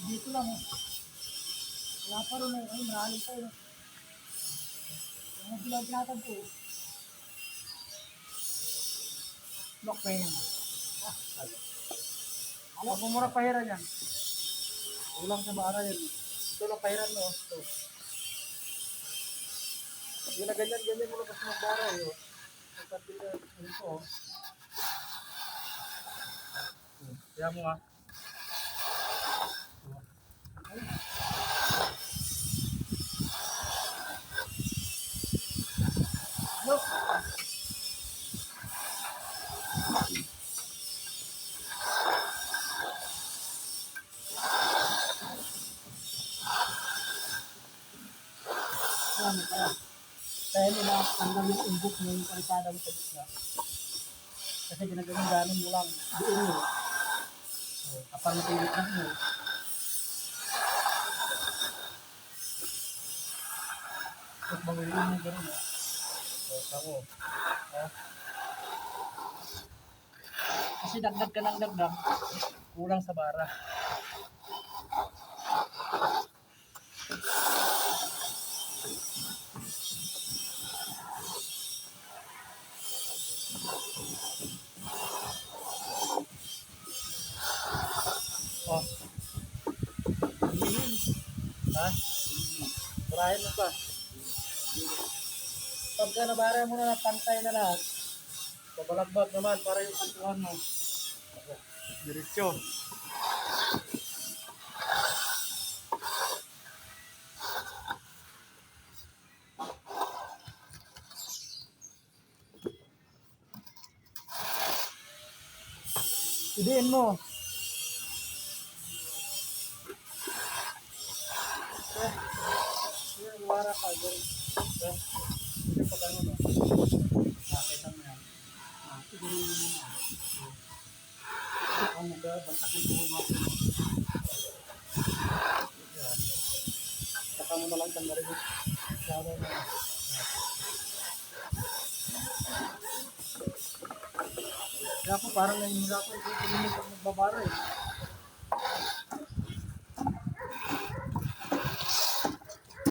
Dito lang eh. Wala pa rin eh. Ay, marami pa eh. Ang pinatag ko eh. Lock pa yun. Huwag mo muna pahiran yan. Ulang sa bara yan. Ito lang pahiran mo. Ito. Yung na ganyan mo lang kasi magbara eh. Ang kapit na ito. Kaya mo ah. Look! Ano kaya? Kaya nila tanggal yung umbok mo yung palitada mo sa gitna. Kasi ginaganon mo lang doon yun. So, kapag napilit lang mo. Tapos mawilin mo gano'n eh. So, sako. Kasi dagdag ka ng dagdag, kulang sa bara. Oh. Ha? Barahin mo pa. Pagka nabara mo na, pantay na lahat. Babalagbag naman para yung kantuhan mo. Diretso. Idiin mo. Wara ka. Hindi pa gano'n no. Nakita mo yan. Idiin mo muna. Ang bantakin mo mo. Yan. Saka mo na lang kang narinig. Saka na. Kaya ako parang nangyayari ako. Hindi ko nagbabara eh.